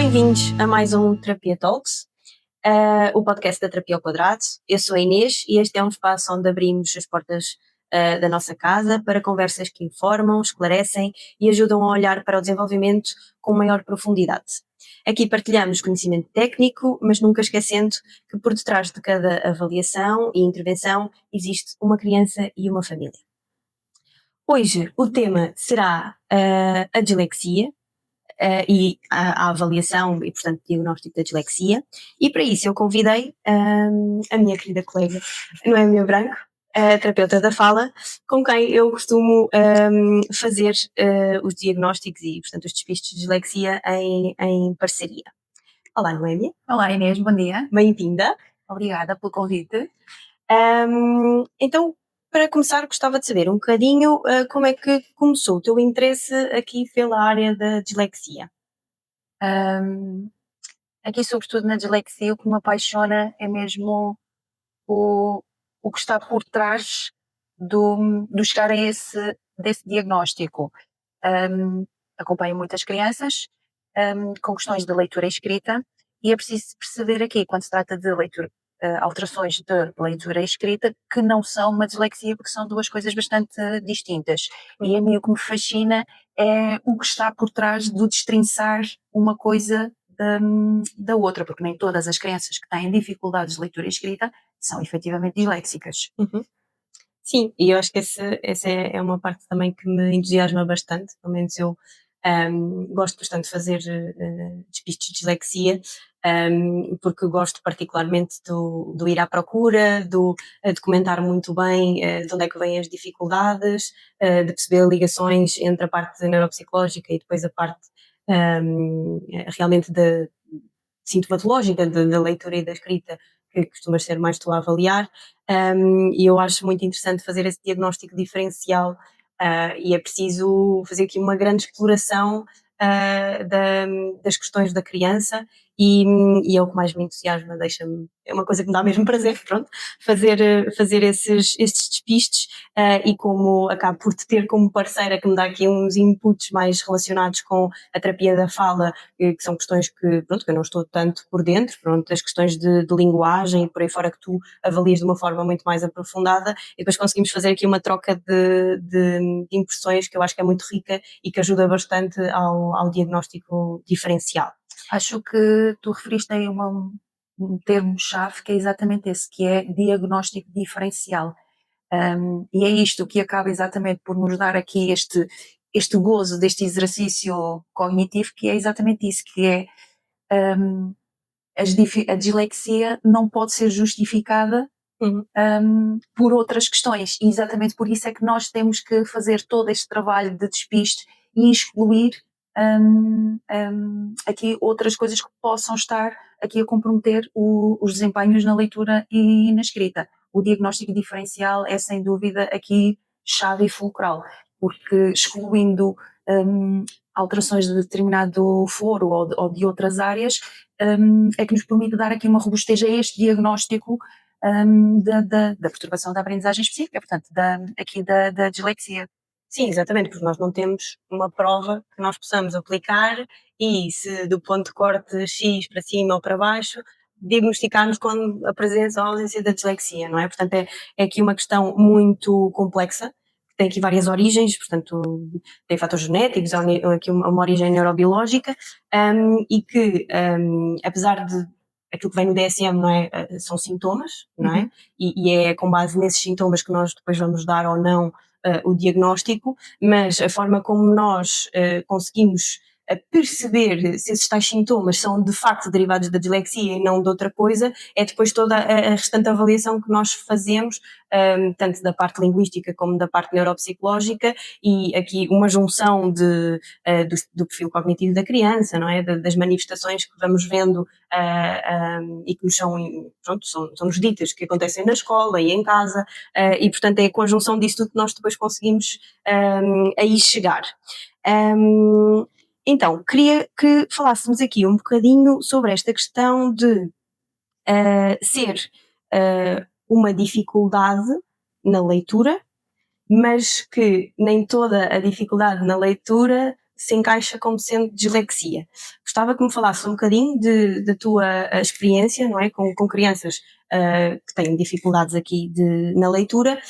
Bem-vindos a mais um Terapia Talks, o podcast da Terapia ao Quadrado. Eu sou a Inês e este é um espaço onde abrimos as portas da nossa casa para conversas que informam, esclarecem e ajudam a olhar para o desenvolvimento com maior profundidade. Aqui partilhamos conhecimento técnico, mas nunca esquecendo que por detrás de cada avaliação e intervenção existe uma criança e uma família. Hoje o tema será a dislexia, e a avaliação e, portanto, diagnóstico da dislexia. E para isso eu convidei a minha querida colega Noémia Branco, a terapeuta da fala, com quem eu costumo fazer os diagnósticos e, portanto, os despistes de dislexia em parceria. Olá, Noémia. Olá, Inês, bom dia. Bem-vinda. Obrigada pelo convite. Então, para começar, gostava de saber um bocadinho como é que começou o teu interesse aqui pela área da dislexia. Aqui, sobretudo na dislexia, o que me apaixona é mesmo o que está por trás do chegar a desse diagnóstico. Acompanho muitas crianças com questões de leitura e escrita e é preciso perceber aqui, quando se trata de leitura, alterações de leitura e escrita, que não são uma dislexia, porque são duas coisas bastante distintas. E a mim o que me fascina é o que está por trás do destrinçar uma coisa da outra, porque nem todas as crianças que têm dificuldades de leitura e escrita são efetivamente disléxicas. Uhum. Sim, e eu acho que essa é uma parte também que me entusiasma bastante, pelo menos eu gosto bastante de fazer despistes de dislexia, porque gosto particularmente do ir à procura, do documentar muito bem de onde é que vêm as dificuldades, de perceber ligações entre a parte neuropsicológica e depois a parte realmente da sintomatológica da leitura e da escrita, que costumas ser mais tu a avaliar, e eu acho muito interessante fazer esse diagnóstico diferencial, e é preciso fazer aqui uma grande exploração das questões da criança e é o que mais me entusiasma, é uma coisa que me dá mesmo prazer, pronto, fazer esses despistes, e como acabo por te ter como parceira que me dá aqui uns inputs mais relacionados com a terapia da fala, que são questões que, pronto, que eu não estou tanto por dentro, pronto, as questões de linguagem e por aí fora que tu avalias de uma forma muito mais aprofundada e depois conseguimos fazer aqui uma troca de impressões que eu acho que é muito rica e que ajuda bastante ao diagnóstico diferencial. Acho que tu referiste aí um termo-chave que é exatamente esse, que é diagnóstico diferencial. E é isto que acaba exatamente por nos dar aqui este gozo deste exercício cognitivo, que é exatamente isso, que é a dislexia não pode ser justificada por outras questões, e exatamente por isso é que nós temos que fazer todo este trabalho de despiste e excluir aqui outras coisas que possam estar aqui a comprometer os desempenhos na leitura e na escrita. O diagnóstico diferencial é sem dúvida aqui chave e fulcral, porque excluindo alterações de determinado foro ou de outras áreas, é que nos permite dar aqui uma robustez a este diagnóstico da perturbação da aprendizagem específica, portanto, aqui da dislexia. Sim, exatamente, porque nós não temos uma prova que nós possamos aplicar e se do ponto de corte X para cima ou para baixo diagnosticarmos com a presença ou a ausência da dislexia, não é? Portanto, é aqui uma questão muito complexa, que tem aqui várias origens, portanto, tem fatores genéticos, há aqui uma origem neurobiológica, e que, apesar de aquilo que vem no DSM, não é? São sintomas, não é? E é com base nesses sintomas que nós depois vamos dar ou não o diagnóstico, mas a forma como nós conseguimos perceber se esses tais sintomas são de facto derivados da dislexia e não de outra coisa, é depois toda a restante avaliação que nós fazemos, tanto da parte linguística como da parte neuropsicológica, e aqui uma junção do perfil cognitivo da criança, não é? Das manifestações que vamos vendo e que nos são-nos ditas, que acontecem na escola e em casa, e portanto é a conjunção disso tudo que nós depois conseguimos aí chegar. Então, queria que falássemos aqui um bocadinho sobre esta questão de ser uma dificuldade na leitura, mas que nem toda a dificuldade na leitura se encaixa como sendo dislexia. Gostava que me falasse um bocadinho da tua experiência, não é, com crianças que têm dificuldades aqui na leitura,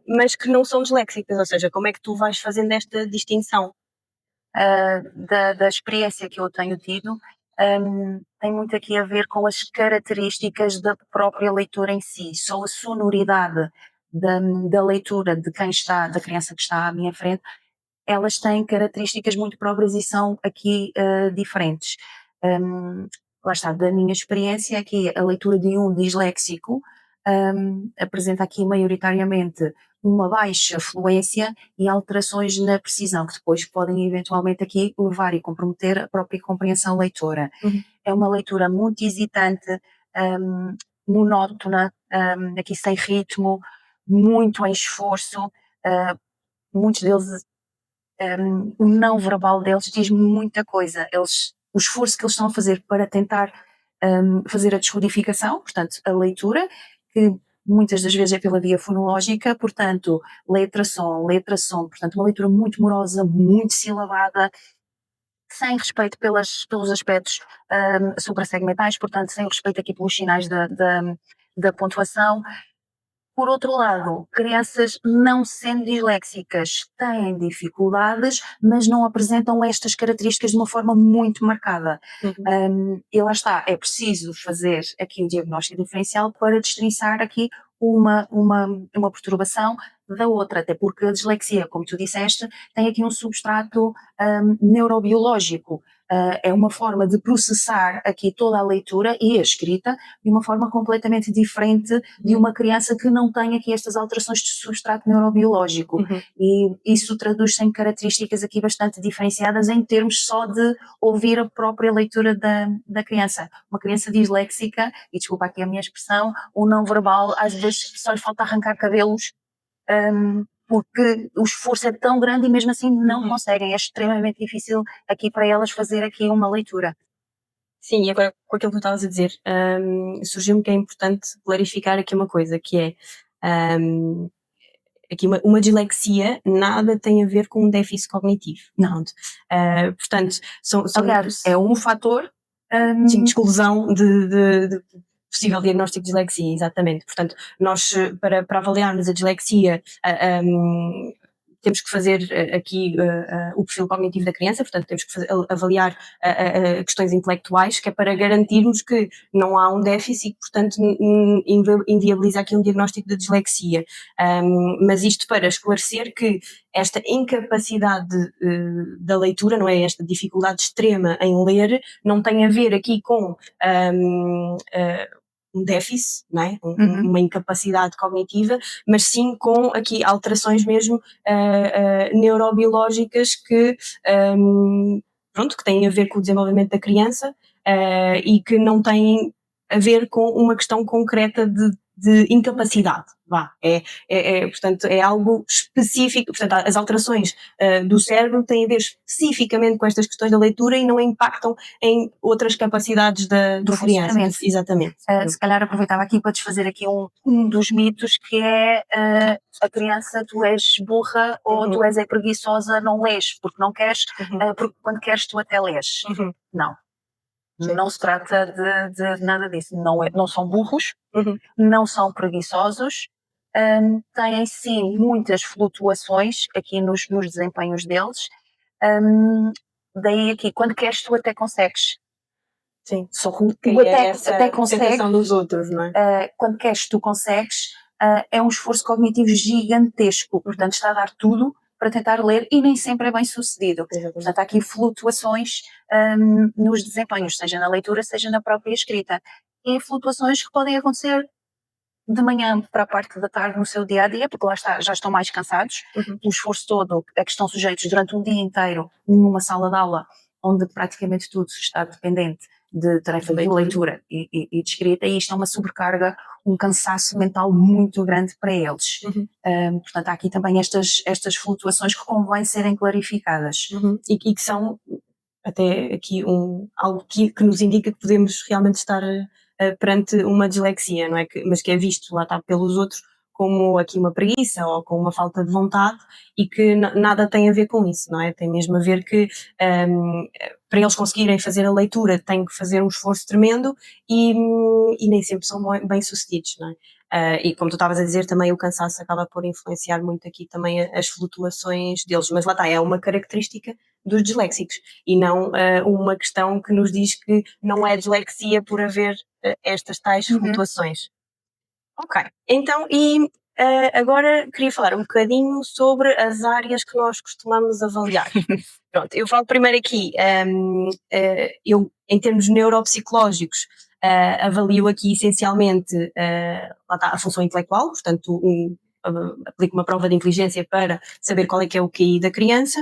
mas que não são disléxicas, ou seja, como é que tu vais fazendo esta distinção? Da experiência que eu tenho tido, tem muito aqui a ver com as características da própria leitura em si, só a sonoridade da leitura da criança que está à minha frente, elas têm características muito próprias e são aqui diferentes. Lá está, da minha experiência aqui, a leitura de um disléxico apresenta aqui maioritariamente uma baixa fluência e alterações na precisão, que depois podem eventualmente aqui levar e comprometer a própria compreensão leitora. Uhum. É uma leitura muito hesitante, monótona, aqui sem ritmo, muito em esforço, muitos deles, o não verbal deles diz muita coisa. O esforço que eles estão a fazer para tentar fazer a descodificação, portanto, a leitura, que muitas das vezes é pela via fonológica, portanto, letra-som, portanto, uma leitura muito morosa, muito silabada, sem respeito pelos aspectos suprassegmentais, portanto, sem respeito aqui pelos sinais da pontuação. Por outro lado, crianças não sendo disléxicas têm dificuldades, mas não apresentam estas características de uma forma muito marcada. E lá está, é preciso fazer aqui o diagnóstico diferencial para destrinçar aqui uma perturbação da outra, até porque a dislexia, como tu disseste, tem aqui um substrato neurobiológico. É uma forma de processar aqui toda a leitura e a escrita de uma forma completamente diferente de uma criança que não tem aqui estas alterações de substrato neurobiológico. Uhum. E isso traduz-se em características aqui bastante diferenciadas em termos só de ouvir a própria leitura da criança. Uma criança disléxica, e desculpa aqui a minha expressão, o não verbal, às vezes só lhe falta arrancar cabelos, porque o esforço é tão grande e mesmo assim não conseguem, é extremamente difícil aqui para elas fazer aqui uma leitura. Sim, e agora com aquilo que tu estavas a dizer, surgiu-me que é importante clarificar aqui uma coisa, que é aqui uma dislexia nada tem a ver com um déficit cognitivo. Não. Portanto, são Aliás, é um fator de exclusão de possível diagnóstico de dislexia, exatamente. Portanto, nós, para avaliarmos a dislexia, temos que fazer aqui o perfil cognitivo da criança, portanto, temos que avaliar questões intelectuais, que é para garantirmos que não há um déficit e que, portanto, inviabiliza aqui um diagnóstico de dislexia. Mas isto para esclarecer que esta incapacidade da leitura, não é? Esta dificuldade extrema em ler, não tem a ver aqui com um déficit, não é? Uma incapacidade cognitiva, mas sim com aqui alterações mesmo neurobiológicas que têm a ver com o desenvolvimento da criança e que não têm a ver com uma questão concreta de incapacidade. Portanto, é algo específico, portanto, as alterações do cérebro têm a ver especificamente com estas questões da leitura e não impactam em outras capacidades do criança. Exatamente. Se calhar aproveitava aqui para desfazer aqui um dos mitos, que é a criança, tu és burra ou tu és preguiçosa, não lês porque não queres, porque quando queres tu até lês. Não. Sim. Não se trata de nada disso. Não são burros, não são preguiçosos, têm sim muitas flutuações aqui nos desempenhos deles. Daí aqui, quando queres tu até consegues. Sim. Só que tu até consegues. Dos outros, não é? Quando queres tu consegues, é um esforço cognitivo gigantesco, portanto está a dar tudo para tentar ler e nem sempre é bem sucedido. Portanto, há aqui flutuações nos desempenhos, seja na leitura, seja na própria escrita. E flutuações que podem acontecer de manhã para a parte da tarde no seu dia-a-dia, porque lá está, já estão mais cansados, o esforço todo a que estão sujeitos durante um dia inteiro numa sala de aula, onde praticamente tudo está dependente de tarefa de leitura e de escrita, e isto é uma sobrecarga, um cansaço mental muito grande para eles. Portanto, há aqui também estas flutuações que convém serem clarificadas. E que são até aqui algo que nos indica que podemos realmente estar perante uma dislexia, não é? Mas que é visto, lá está, pelos outros como aqui uma preguiça ou com uma falta de vontade, e que nada tem a ver com isso, não é? Tem mesmo a ver que para eles conseguirem fazer a leitura têm que fazer um esforço tremendo e nem sempre são bem sucedidos, não é? E como tu estavas a dizer, também o cansaço acaba por influenciar muito aqui também as flutuações deles, mas lá está, é uma característica dos disléxicos e não uma questão que nos diz que não é dislexia por haver estas tais flutuações. Ok, então agora queria falar um bocadinho sobre as áreas que nós costumamos avaliar. Pronto, eu falo primeiro aqui, eu em termos neuropsicológicos avalio aqui essencialmente lá está, a função intelectual, portanto aplico uma prova de inteligência para saber qual é que é o QI da criança,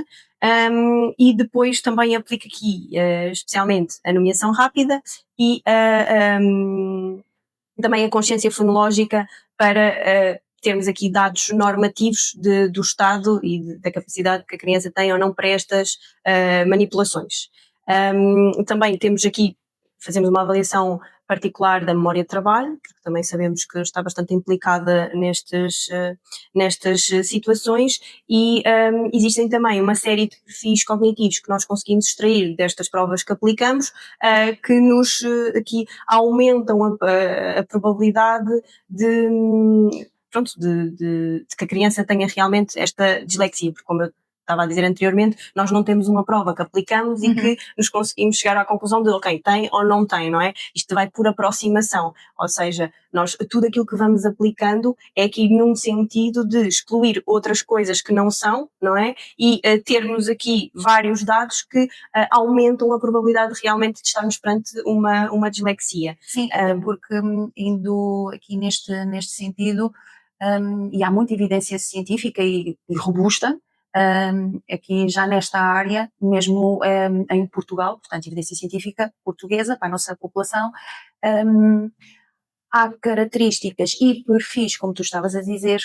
e depois também aplico aqui especialmente a nomeação rápida e também a consciência fonológica para termos aqui dados normativos do estado e da capacidade que a criança tem ou não para estas manipulações. Também temos aqui, fazemos uma avaliação particular da memória de trabalho, porque também sabemos que está bastante implicada nestas situações, e existem também uma série de perfis cognitivos que nós conseguimos extrair destas provas que aplicamos, que nos aqui aumentam a probabilidade de que a criança tenha realmente esta dislexia, porque como eu estava a dizer anteriormente, nós não temos uma prova que aplicamos e que nos conseguimos chegar à conclusão de, ok, tem ou não tem, não é? Isto vai por aproximação, ou seja, nós, tudo aquilo que vamos aplicando é aqui num sentido de excluir outras coisas que não são, não é? E termos aqui vários dados que aumentam a probabilidade de realmente estarmos perante uma dislexia. Sim, porque indo aqui neste sentido, e há muita evidência científica e robusta, aqui já nesta área, mesmo em Portugal, portanto, evidência científica portuguesa para a nossa população, há características e perfis, como tu estavas a dizer,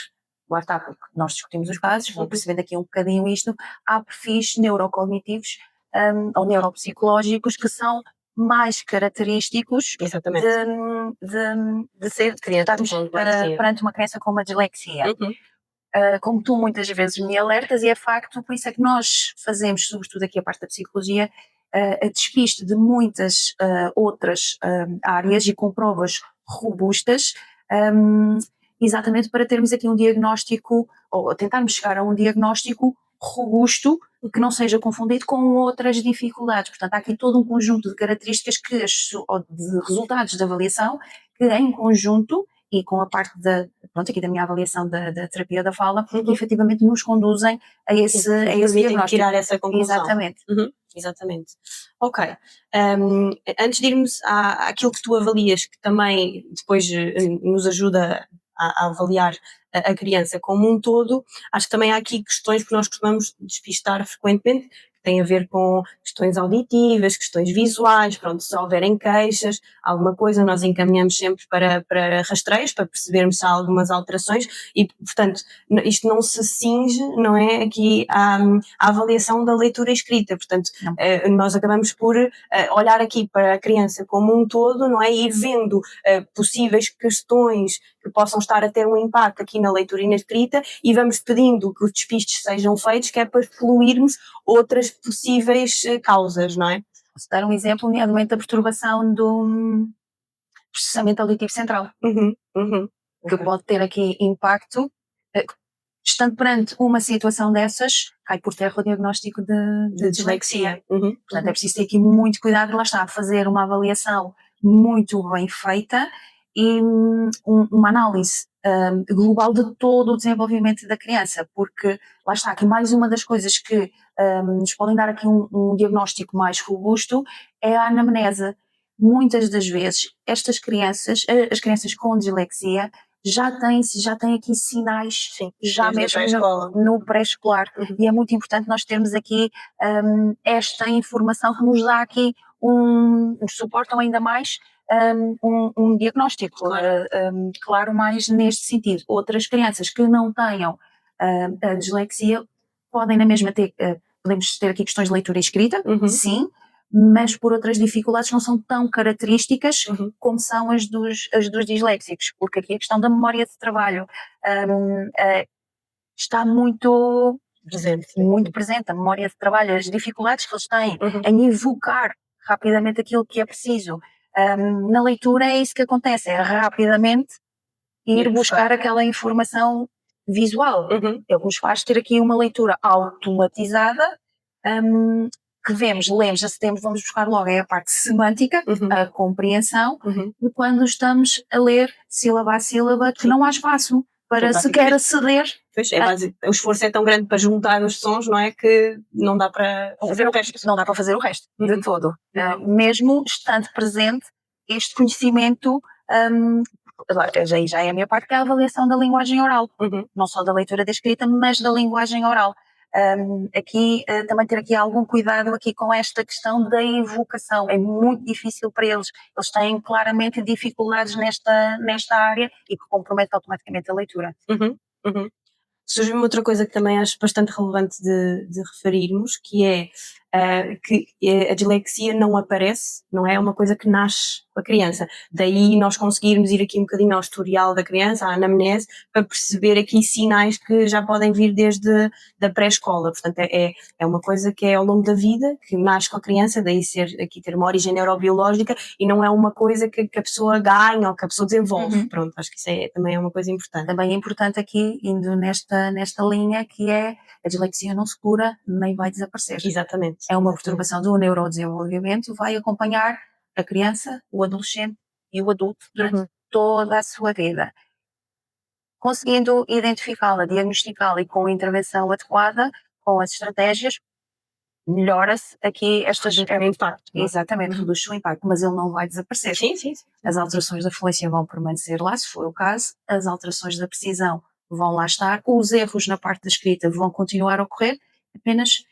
lá está, porque nós discutimos os casos, vão percebendo aqui um bocadinho isto, há perfis neurocognitivos ou neuropsicológicos que são mais característicos de ser estarmos perante uma criança com uma dislexia. Como tu muitas vezes me alertas, e é facto, por isso é que nós fazemos, sobretudo aqui a parte da psicologia, a despiste de muitas outras áreas e com provas robustas, exatamente para termos aqui um diagnóstico, ou tentarmos chegar a um diagnóstico robusto, que não seja confundido com outras dificuldades. Portanto, há aqui todo um conjunto de características ou de resultados de avaliação que em conjunto e com a parte aqui da minha avaliação da terapia da fala, que efetivamente nos conduzem a esse diagnóstico. Tirar essa conclusão. Exatamente. Exatamente. Ok. Antes de irmos àquilo que tu avalias, que também depois nos ajuda a avaliar a criança como um todo, acho que também há aqui questões que nós costumamos despistar frequentemente, que têm a ver com questões auditivas, questões visuais, pronto, se houverem queixas, alguma coisa, nós encaminhamos sempre para rastreios, para percebermos se há algumas alterações e, portanto, isto não se cinge, não é, aqui à avaliação da leitura escrita, portanto, nós acabamos por olhar aqui para a criança como um todo, não é, e ir vendo possíveis questões que possam estar a ter um impacto aqui na leitura e na escrita, e vamos pedindo que os despistes sejam feitos, que é para excluirmos outras possíveis causas, não é? Posso dar um exemplo, nomeadamente da perturbação do processamento auditivo central, que pode ter aqui impacto, estando perante uma situação dessas, cai por terra o diagnóstico de dislexia. Portanto, é preciso ter aqui muito cuidado, lá está, fazer uma avaliação muito bem feita e uma análise global de todo o desenvolvimento da criança, porque lá está, aqui mais uma das coisas que nos podem dar aqui um diagnóstico mais robusto é a anamnese. Muitas das vezes estas crianças, as crianças com dislexia, já têm aqui sinais, já mesmo no pré-escolar, e é muito importante nós termos aqui esta informação que nos dá aqui nos suportam ainda mais um diagnóstico, claro, mais neste sentido. Outras crianças que não tenham a dislexia podem na mesma ter, podemos ter aqui questões de leitura e escrita, sim, mas por outras dificuldades não são tão características como são as dos disléxicos, porque aqui a questão da memória de trabalho está muito presente, a memória de trabalho, as dificuldades que eles têm em evocar rapidamente aquilo que é preciso. Na leitura é isso que acontece, é rapidamente ir buscar aquela informação visual. É o que nos faz ter aqui uma leitura automatizada, que lemos, acedemos, vamos buscar logo é a parte semântica, a compreensão, e quando estamos a ler sílaba a sílaba, que não há espaço para sequer aceder. Pois, o esforço é tão grande para juntar os sons, não é, que não dá para fazer o resto. Não dá para fazer o resto, de todo. Mesmo estando presente este conhecimento, já é a minha parte, que é a avaliação da linguagem oral. Não só da leitura da escrita, mas da linguagem oral. Aqui, também ter aqui algum cuidado aqui com esta questão da evocação. É muito difícil para eles. Eles têm claramente dificuldades nesta área e que compromete automaticamente a leitura. Surgiu-me outra coisa que também acho bastante relevante de referirmos, que é que a dislexia não aparece, não é uma coisa que nasce com a criança. Daí nós conseguirmos ir aqui um bocadinho ao historial da criança, à anamnese, para perceber aqui sinais que já podem vir desde da pré-escola. Portanto, é uma coisa que é ao longo da vida, que nasce com a criança, daí ter uma origem neurobiológica, e não é uma coisa que a pessoa ganha ou que a pessoa desenvolve. Pronto, acho que isso também é uma coisa importante. Também é importante aqui, indo nesta linha, que é a dislexia não se cura, nem vai desaparecer. Exatamente. É uma perturbação do neurodesenvolvimento, vai acompanhar a criança, o adolescente e o adulto durante toda a sua vida. Conseguindo identificá-la, diagnosticá-la e com a intervenção adequada, com as estratégias, melhora-se aqui estas... impacto. Exatamente, reduz o impacto, mas ele não vai desaparecer. Sim. As alterações da fluência vão permanecer lá, se for o caso, as alterações da precisão vão lá estar, os erros na parte da escrita vão continuar a ocorrer, apenas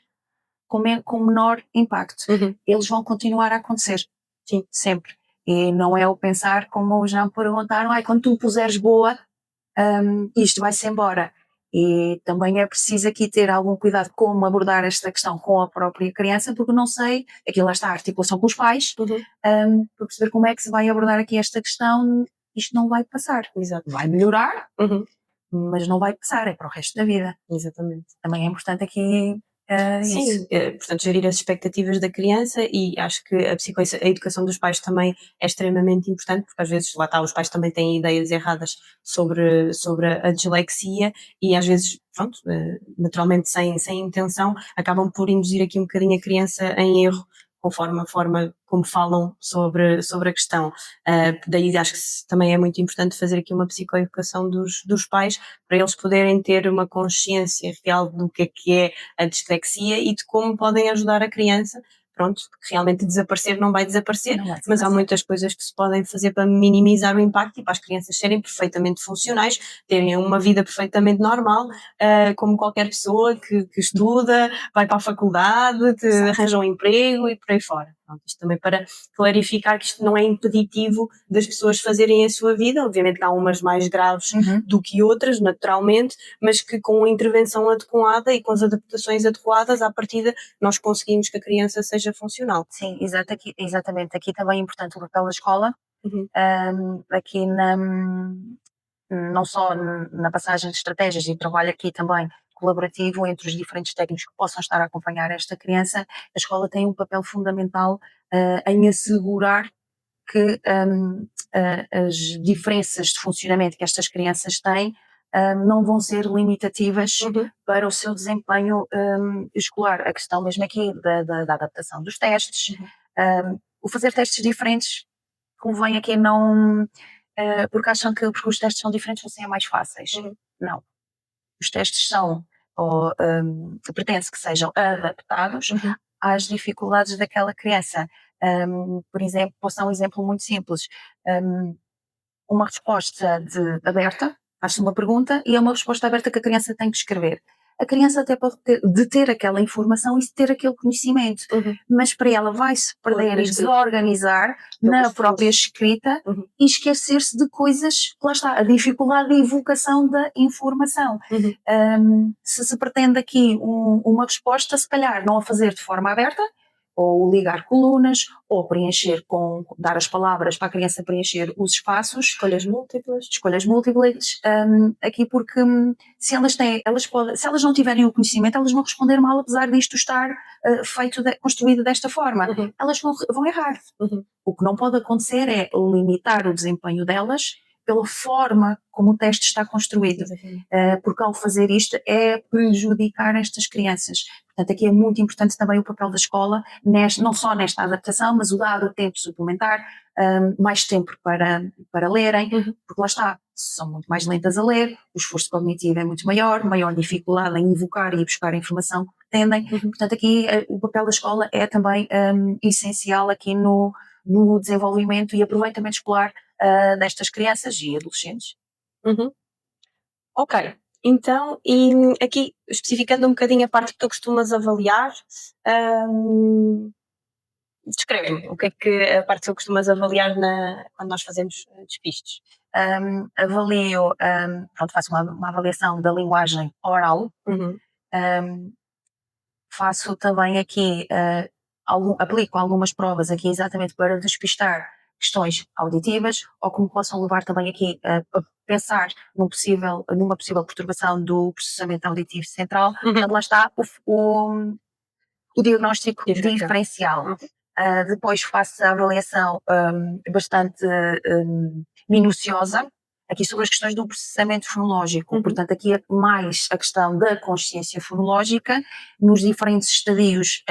com menor impacto. Eles vão continuar a acontecer. Sim. Sempre. E não é o pensar, como já me perguntaram, quando tu puseres boa, isto vai-se embora. E também é preciso aqui ter algum cuidado como abordar esta questão com a própria criança, porque não sei, aqui lá está a articulação com os pais, para perceber como é que se vai abordar aqui esta questão. Isto não vai passar. Exato. Vai melhorar, mas não vai passar, é para o resto da vida. Exatamente. Também é importante aqui sim, portanto, gerir as expectativas da criança, e acho que a educação dos pais também é extremamente importante, porque às vezes, lá está, os pais também têm ideias erradas sobre a dislexia, e às vezes, pronto, naturalmente sem intenção, acabam por induzir aqui um bocadinho a criança em erro, conforme a forma como falam sobre a questão. Daí acho que também é muito importante fazer aqui uma psicoeducação dos pais, para eles poderem ter uma consciência real do que é a dislexia e de como podem ajudar a criança. Pronto, realmente desaparecer não vai desaparecer, mas há muitas coisas que se podem fazer para minimizar o impacto e para as crianças serem perfeitamente funcionais, terem uma vida perfeitamente normal, como qualquer pessoa que estuda, vai para a faculdade, arranja um emprego e por aí fora. Pronto, isto também para clarificar que isto não é impeditivo das pessoas fazerem a sua vida. Obviamente que há umas mais graves do que outras, naturalmente, mas que com a intervenção adequada e com as adaptações adequadas, à partida, nós conseguimos que a criança seja funcional. Sim, exatamente. Aqui também é importante o papel da escola, aqui não só na passagem de estratégias e trabalho aqui também colaborativo entre os diferentes técnicos que possam estar a acompanhar esta criança, a escola tem um papel fundamental em assegurar que as diferenças de funcionamento que estas crianças têm não vão ser limitativas para o seu desempenho escolar. A questão mesmo aqui da adaptação dos testes, o fazer testes diferentes, convém aqui não... porque acham que porque os testes são diferentes, vão ser mais fáceis. Não. Os testes são, ou pretende-se que sejam adaptados às dificuldades daquela criança. Por exemplo, posso dar um exemplo muito simples. Uma resposta aberta, faz-se uma pergunta e é uma resposta aberta que a criança tem que escrever. A criança até pode ter aquela informação e ter aquele conhecimento, mas para ela vai-se perder e desorganizar na própria escrita e esquecer-se de coisas, lá está, a dificuldade de evocação da informação. Se pretende aqui uma resposta, se calhar não a fazer de forma aberta, ou ligar colunas, ou preencher dar as palavras para a criança preencher os espaços. Escolhas múltiplas, aqui porque se elas não tiverem o conhecimento, elas vão responder mal, apesar disto estar construído desta forma. Elas vão errar. O que não pode acontecer é limitar o desempenho delas pela forma como o teste está construído, porque ao fazer isto é prejudicar estas crianças. Portanto, aqui é muito importante também o papel da escola, não só nesta adaptação, mas o dar o tempo suplementar, mais tempo para lerem, porque lá está, são muito mais lentas a ler, o esforço cognitivo é muito maior dificuldade em invocar e buscar a informação que pretendem. Portanto, aqui o papel da escola é também essencial aqui no desenvolvimento e aproveitamento escolar destas crianças e adolescentes. Ok, então, e aqui especificando um bocadinho a parte que tu costumas avaliar, descreve-me o que é que a parte que tu costumas avaliar quando nós fazemos despistes. Avalio, faço uma avaliação da linguagem oral, faço também aqui, aplico algumas provas aqui exatamente para despistar questões auditivas, ou como possam levar também aqui a pensar numa possível perturbação do processamento auditivo central. Portanto, lá está o diagnóstico diferencial. Depois faço a avaliação bastante minuciosa, aqui sobre as questões do processamento fonológico. Portanto, aqui é mais a questão da consciência fonológica nos diferentes estadios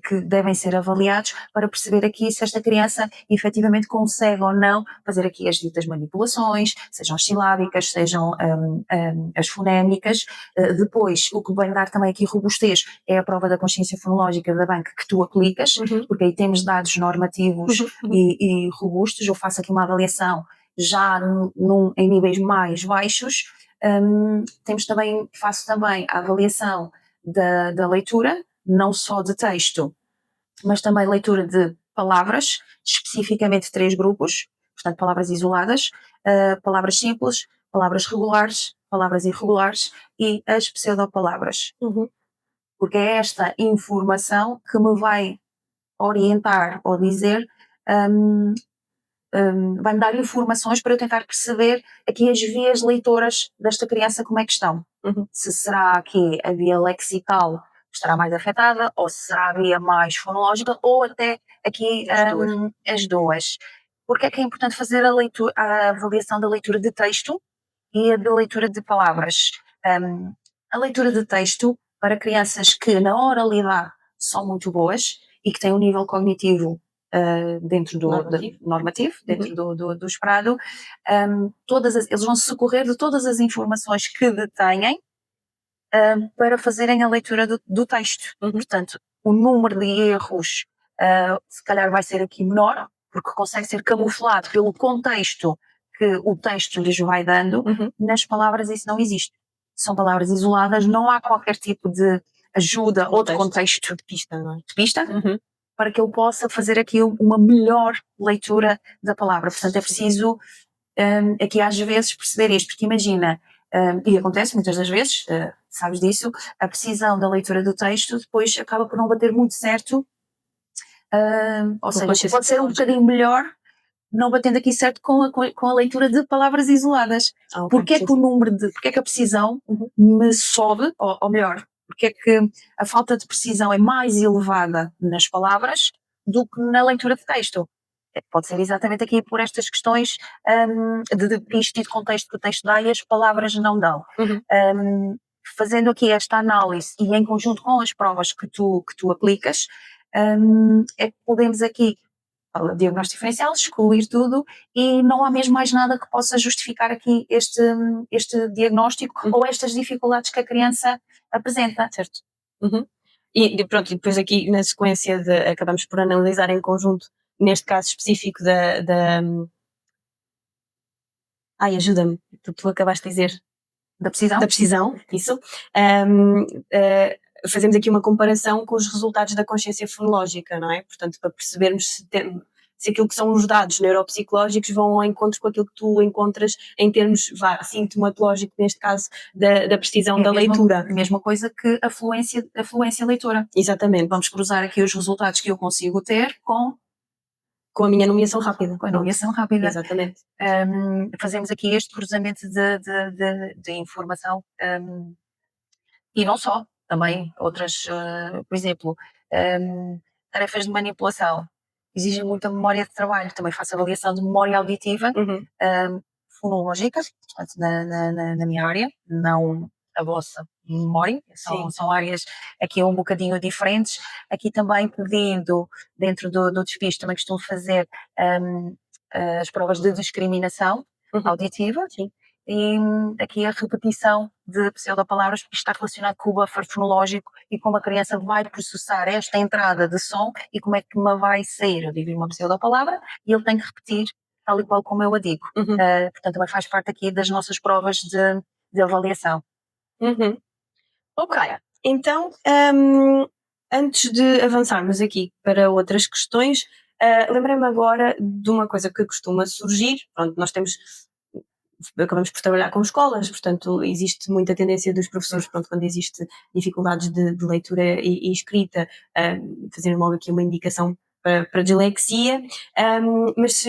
que devem ser avaliados para perceber aqui se esta criança efetivamente consegue ou não fazer aqui as ditas manipulações, sejam as silábicas, sejam as fonémicas. Depois, o que vai dar também aqui robustez é a prova da consciência fonológica da banca que tu aplicas, porque aí temos dados normativos e robustos. Eu faço aqui uma avaliação já em níveis mais baixos. Faço também a avaliação da leitura, não só de texto, mas também leitura de palavras, especificamente 3 grupos, portanto palavras isoladas, palavras simples, palavras regulares, palavras irregulares e as pseudopalavras. Porque é esta informação que me vai orientar ou dizer, vai-me dar informações para eu tentar perceber aqui as vias leitoras desta criança como é que estão. Se será aqui a via lexical estará mais afetada, ou se será a via mais fonológica, ou até aqui as duas. Porque é que é importante fazer a avaliação da leitura de texto e a da leitura de palavras? A leitura de texto para crianças que na oralidade são muito boas e que têm um nível cognitivo dentro do normativo, dentro do esperado, eles vão se socorrer de todas as informações que detêm para fazerem a leitura do texto. Portanto, o número de erros se calhar vai ser aqui menor, porque consegue ser camuflado pelo contexto que o texto lhes vai dando. Nas palavras isso não existe. São palavras isoladas, não há qualquer tipo de ajuda ou de contexto de pista, para que ele possa fazer aqui uma melhor leitura da palavra. Portanto, é preciso aqui às vezes perceber isto, porque imagina, e acontece muitas das vezes, sabes disso, a precisão da leitura do texto depois acaba por não bater muito certo, ou seja, pode ser um bocadinho melhor, não batendo aqui certo com a leitura de palavras isoladas. Porque é que a precisão me sobe, ou melhor, porque é que a falta de precisão é mais elevada nas palavras do que na leitura de texto? Pode ser exatamente aqui por estas questões de pista e de contexto que o texto dá e as palavras não dão. Fazendo aqui esta análise e em conjunto com as provas que tu aplicas, é que podemos aqui diagnóstico diferencial, excluir tudo e não há mesmo mais nada que possa justificar aqui este diagnóstico ou estas dificuldades que a criança apresenta. Certo. E pronto, e depois aqui na sequência acabamos por analisar em conjunto, neste caso específico ajuda-me, tu acabaste de dizer da precisão, isso. Fazemos aqui uma comparação com os resultados da consciência fonológica, não é? Portanto, para percebermos se aquilo que são os dados neuropsicológicos vão ao encontro com aquilo que tu encontras em termos sintomatológico, neste caso, da precisão da leitura. Mesma coisa que a fluência leitora. Exatamente. Vamos cruzar aqui os resultados que eu consigo ter com a minha nomeação rápida. Com a nomeação rápida. Exatamente. Fazemos aqui este cruzamento de informação e não só, também outras, por exemplo, tarefas de manipulação exigem muita memória de trabalho, também faço avaliação de memória auditiva, fonológica, portanto na minha área, não a vossa memória, são áreas aqui um bocadinho diferentes. Aqui também pedindo, dentro do despiste, também costumo fazer as provas de discriminação auditiva. Sim. E aqui a repetição de pseudopalavras, porque está relacionado com o buffer fonológico e como a criança vai processar esta entrada de som e como é que me vai sair. Eu digo uma pseudopalavra e ele tem que repetir tal e qual como eu a digo. Portanto, também faz parte aqui das nossas provas de avaliação. Ok, então, antes de avançarmos aqui para outras questões, lembrei-me agora de uma coisa que costuma surgir. Pronto, nós acabamos por trabalhar com escolas, portanto existe muita tendência dos professores, pronto, quando existe dificuldades de leitura e escrita, fazerem logo aqui uma indicação para dislexia, mas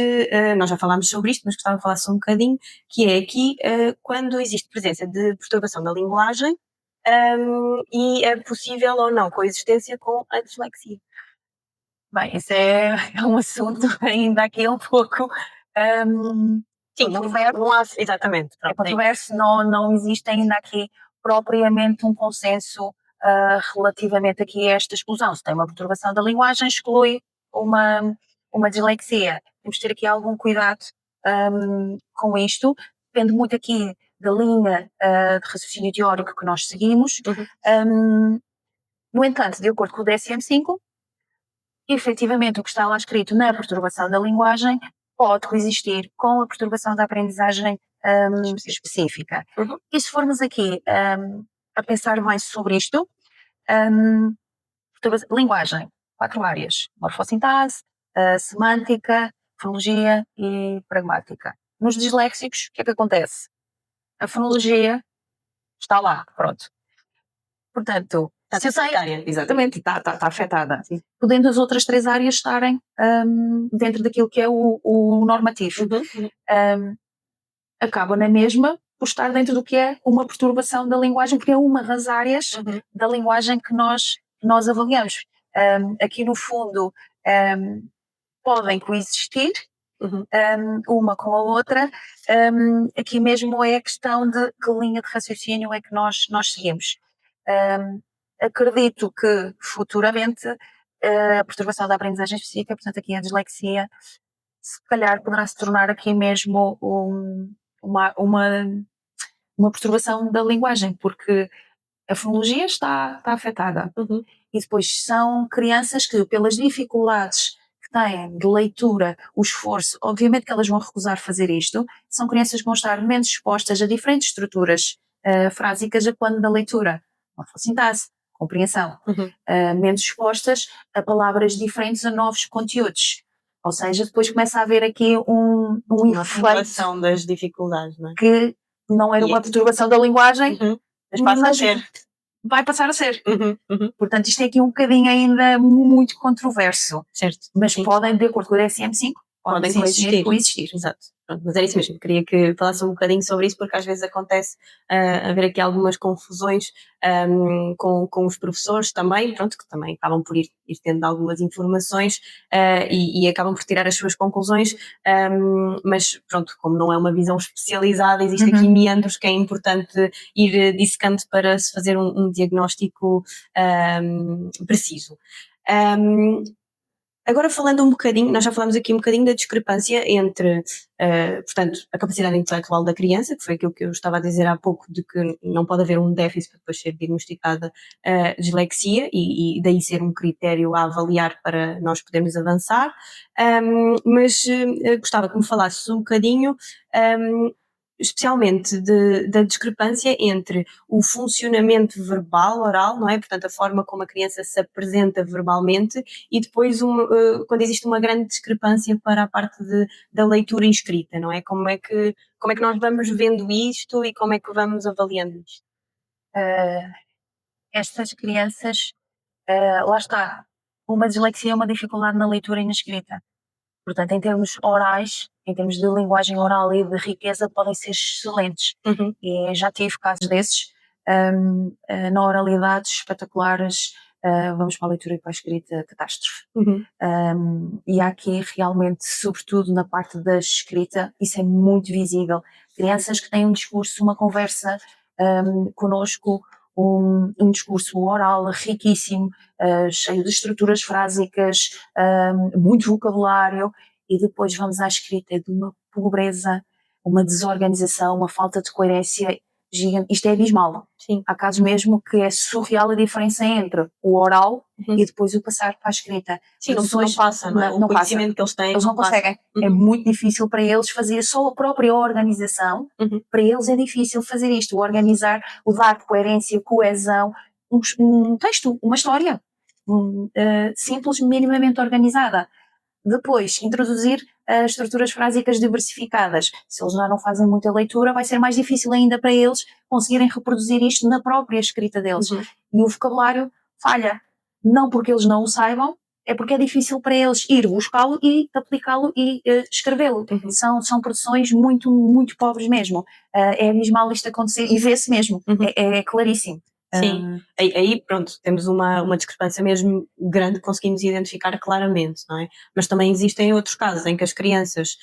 nós já falámos sobre isto, mas gostava de falar só um bocadinho, que é aqui quando existe presença de perturbação da linguagem e é possível ou não coexistência com a dislexia. Bem, isso é um assunto ainda aqui um pouco sim, não há, exatamente. É controverso, não existe ainda aqui propriamente um consenso relativamente aqui a esta exclusão. Se tem uma perturbação da linguagem, exclui uma dislexia. Temos de ter aqui algum cuidado com isto. Depende muito aqui da linha de raciocínio teórico que nós seguimos. No entanto, de acordo com o DSM-5, efetivamente o que está lá escrito na perturbação da linguagem pode coexistir com a perturbação da aprendizagem específica. E se formos aqui a pensar mais sobre isto, linguagem, 4 áreas: morfossintase, semântica, fonologia e pragmática. Nos disléxicos, o que é que acontece? A fonologia está lá, pronto. Portanto, se eu sei, exatamente, está afetada. Sim. Podendo as outras 3 áreas estarem dentro daquilo que é o normativo. Acaba na mesma por estar dentro do que é uma perturbação da linguagem, que é uma das áreas da linguagem que nós avaliamos. Aqui no fundo podem coexistir uma com a outra. Aqui mesmo é a questão de que linha de raciocínio é que nós seguimos. Acredito que futuramente a perturbação da aprendizagem específica, portanto aqui a dislexia, se calhar poderá se tornar aqui mesmo uma perturbação da linguagem, porque a fonologia está afetada. E depois são crianças que, pelas dificuldades que têm de leitura, o esforço, obviamente que elas vão recusar fazer isto, são crianças que vão estar menos expostas a diferentes estruturas frásicas a quando da leitura. Morfossintase, compreensão. Menos expostas a palavras diferentes, a novos conteúdos. Ou seja, depois começa a haver aqui uma efeito das dificuldades, não é? Que não era uma perturbação da linguagem, mas passa a ser. Vai passar a ser. Portanto, isto é aqui um bocadinho ainda muito controverso. Certo. Mas podem, de acordo com o DSM-5, podem coexistir. Exato. Pronto, mas era isso mesmo, queria que falasse um bocadinho sobre isso, porque às vezes acontece haver aqui algumas confusões com os professores também, pronto, que também acabam por ir tendo algumas informações e acabam por tirar as suas conclusões, mas pronto, como não é uma visão especializada, existe aqui meandros que é importante ir dissecando para se fazer um diagnóstico preciso. Agora falando um bocadinho, nós já falamos aqui um bocadinho da discrepância entre, portanto, a capacidade intelectual da criança, que foi aquilo que eu estava a dizer há pouco, de que não pode haver um déficit para depois ser diagnosticada dislexia e daí ser um critério a avaliar para nós podermos avançar, mas gostava que me falasses um bocadinho especialmente da discrepância entre o funcionamento verbal, oral, não é? Portanto, a forma como a criança se apresenta verbalmente e depois quando existe uma grande discrepância para a parte da leitura e escrita, não é? Como é que nós vamos vendo isto e como é que vamos avaliando isto? Estas crianças, lá está, uma dislexia é uma dificuldade na leitura e na escrita. Portanto, em termos orais, em termos de linguagem oral e de riqueza, podem ser excelentes. Uhum, E já tive casos desses, na oralidade, espetaculares, vamos para a leitura e para a escrita, catástrofe. uhum, E há aqui realmente, sobretudo na parte da escrita, isso é muito visível. Crianças que têm um discurso, uma conversa connosco, um discurso oral riquíssimo, cheio de estruturas frásicas, muito vocabulário, e depois vamos à escrita de uma pobreza, uma desorganização, uma falta de coerência gigante. Isto é abismal. sim. Há casos mesmo que é surreal a diferença entre o oral Uhum. e depois o passar para a escrita. Sim, não passa, não é? O Não passa. conhecimento que eles têm Eles não passa. conseguem. É muito difícil para eles fazer só a própria organização. Uhum. Para eles é difícil fazer isto, o organizar, o dar coerência, coesão, um texto, uma história simples, minimamente organizada. Depois, introduzir estruturas frásicas diversificadas. Se eles já não fazem muita leitura, vai ser mais difícil ainda para eles conseguirem reproduzir isto na própria escrita deles. Uhum. E o vocabulário falha. Não porque eles não o saibam, é porque é difícil para eles ir buscá-lo e aplicá-lo e escrevê-lo. Uhum. São produções muito, muito pobres mesmo. É abismal isto acontecer e vê-se mesmo. Uhum. É claríssimo. Sim, aí pronto, temos uma discrepância mesmo grande, conseguimos identificar claramente, não é? Mas também existem outros casos em que as crianças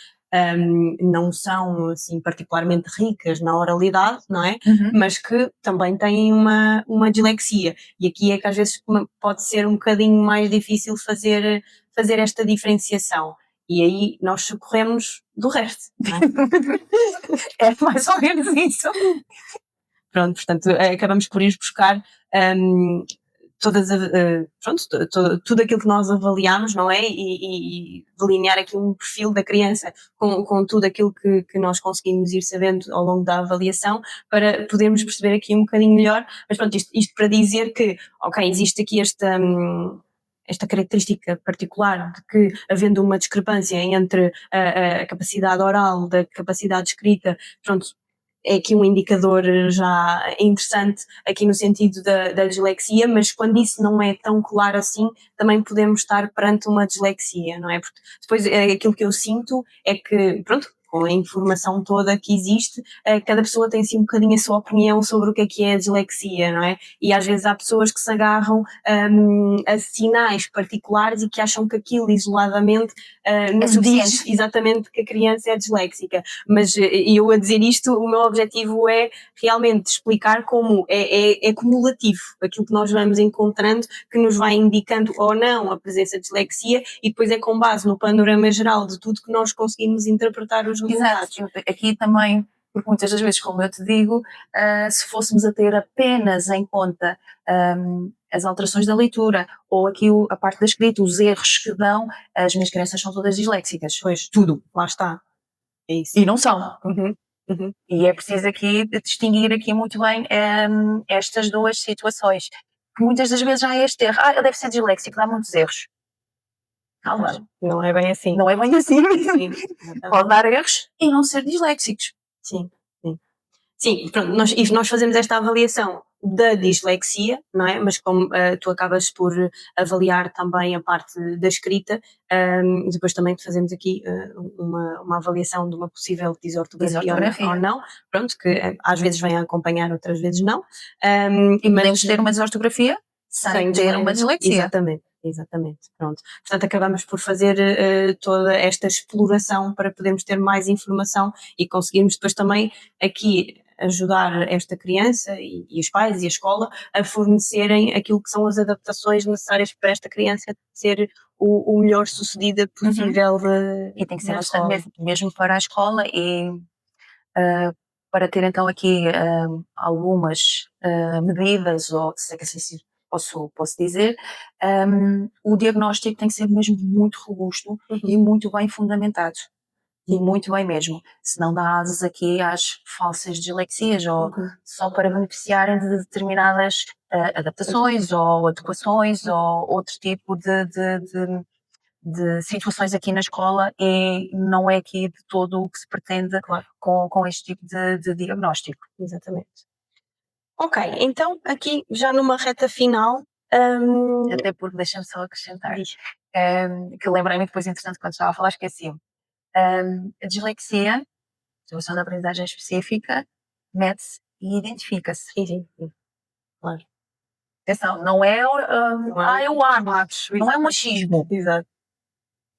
não são assim particularmente ricas na oralidade, não é? Uhum. Mas que também têm uma dislexia. E aqui é que às vezes pode ser um bocadinho mais difícil fazer esta diferenciação. E aí nós socorremos do resto, não é? É mais ou menos isso. Pronto, portanto, acabamos por ir buscar tudo aquilo que nós avaliamos, não é? E delinear aqui um perfil da criança com tudo aquilo que nós conseguimos ir sabendo ao longo da avaliação para podermos perceber aqui um bocadinho melhor. Mas pronto, isto para dizer que, ok, existe aqui esta característica particular de que, havendo uma discrepância entre a capacidade oral da capacidade escrita, pronto, é aqui um indicador já interessante aqui no sentido da dislexia, mas quando isso não é tão claro assim, também podemos estar perante uma dislexia, não é? Porque depois aquilo que eu sinto é que, pronto, com a informação toda que existe, cada pessoa tem assim um bocadinho a sua opinião sobre o que é a dislexia, não é? E às vezes há pessoas que se agarram a sinais particulares e que acham que aquilo isoladamente nos diz exatamente que a criança é disléxica. Mas eu a dizer isto, o meu objetivo é realmente explicar como é cumulativo aquilo que nós vamos encontrando, que nos vai indicando ou não a presença de dislexia, e depois é com base no panorama geral de tudo que nós conseguimos interpretar os resultados. Exato, aqui também, porque muitas das vezes, como eu te digo, se fôssemos a ter apenas em conta as alterações da leitura ou aqui a parte da escrita, os erros que dão, as minhas crianças são todas disléxicas. Pois, tudo, lá está. É isso. E não são. Uhum, uhum. E é preciso aqui distinguir aqui muito bem estas duas situações. Que muitas das vezes há este erro. Ele deve ser disléxico, dá muitos erros. Calma, Não é bem assim. não é bem assim. Sim, Pode dar erros e não ser disléxicos. sim, sim. Sim, pronto, nós fazemos esta avaliação da dislexia, não é? Mas como tu acabas por avaliar também a parte da escrita, depois também fazemos aqui uma avaliação de uma possível disortografia ou não, pronto, que às vezes vem a acompanhar, outras vezes não. E podemos ter uma desortografia sem ter uma dislexia. Exatamente. Exatamente, pronto. Portanto, acabamos por fazer toda esta exploração para podermos ter mais informação e conseguirmos depois também aqui ajudar esta criança e os pais e a escola a fornecerem aquilo que são as adaptações necessárias para esta criança ser o melhor sucedida possível. E tem que ser mesmo para a escola e para ter então aqui algumas medidas, ou se é que assim posso dizer, o diagnóstico tem que ser mesmo muito robusto e muito bem fundamentado. muito bem mesmo. Se não dá asas aqui às falsas dislexias ou só para beneficiarem de determinadas adaptações ou adequações ou outro tipo de situações aqui na escola, e não é aqui de todo o que se pretende com este tipo de diagnóstico. Exatamente. Ok, então aqui já numa reta final. Até porque, deixa-me só acrescentar, que lembrei-me depois, entretanto, quando estava a falar, esqueci-me. A dislexia, situação de aprendizagem específica, mede-se e identifica-se. Sim, claro. Atenção, não é eu amo, não é um machismo. Exato.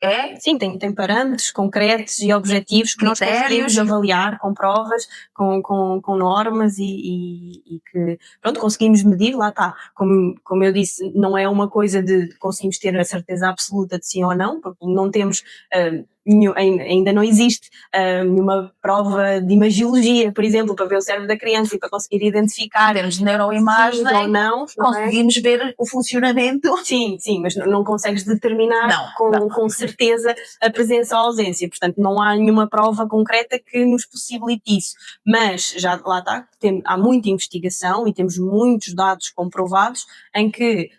É? Sim, tem parâmetros concretos e objetivos que nós conseguimos avaliar com provas, com normas e que, pronto, conseguimos medir, lá está. Como eu disse, não é uma coisa de conseguimos ter a certeza absoluta de sim ou não, porque não temos, ainda não existe nenhuma prova de imagiologia, por exemplo, para ver o cérebro da criança e para conseguir identificar. Temos neuroimagem ou não, conseguimos ver o funcionamento. Sim, mas não consegues determinar com certeza a presença ou a ausência, portanto não há nenhuma prova concreta que nos possibilite isso, mas já lá está, há muita investigação e temos muitos dados comprovados em que,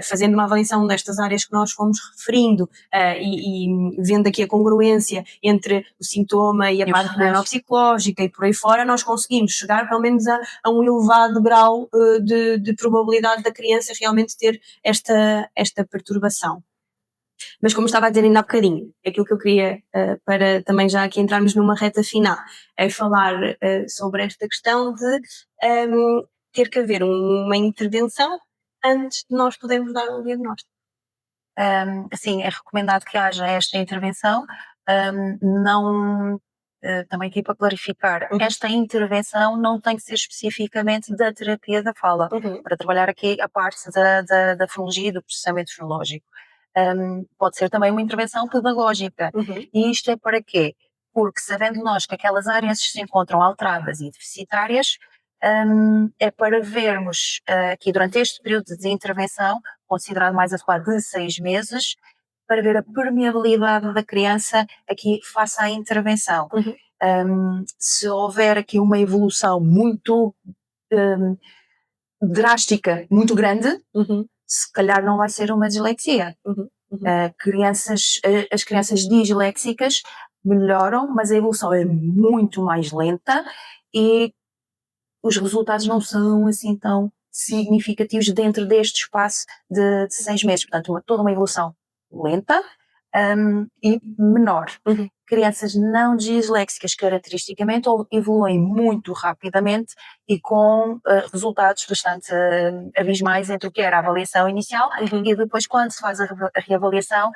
fazendo uma avaliação destas áreas que nós fomos referindo e vendo aqui a congruência entre o sintoma e a parte neuropsicológica e por aí fora, nós conseguimos chegar pelo menos a um elevado grau de probabilidade da criança realmente ter esta perturbação. Mas como estava a dizer ainda há bocadinho, aquilo que eu queria, para também já aqui entrarmos numa reta final, é falar sobre esta questão de ter que haver uma intervenção antes de nós podermos dar um diagnóstico. Sim, é recomendado que haja esta intervenção, não... também aqui para clarificar, esta intervenção não tem que ser especificamente da terapia da fala, para trabalhar aqui a parte da fonologia e do processamento fonológico. Pode ser também uma intervenção pedagógica. E isto é para quê? Porque sabendo nós que aquelas áreas se encontram alteradas e deficitárias, é para vermos aqui durante este período de intervenção, considerado mais adequado de 6 meses, para ver a permeabilidade da criança aqui face à intervenção. Se houver aqui uma evolução muito drástica, muito grande, se calhar não vai ser uma dislexia. As crianças disléxicas melhoram, mas a evolução é muito mais lenta e os resultados não são assim tão significativos dentro deste espaço de 6 meses. Portanto, toda uma evolução lenta e menor. Crianças não disléxicas, caracteristicamente, evoluem muito rapidamente e com resultados bastante abismais entre o que era a avaliação inicial e depois, quando se faz a reavaliação,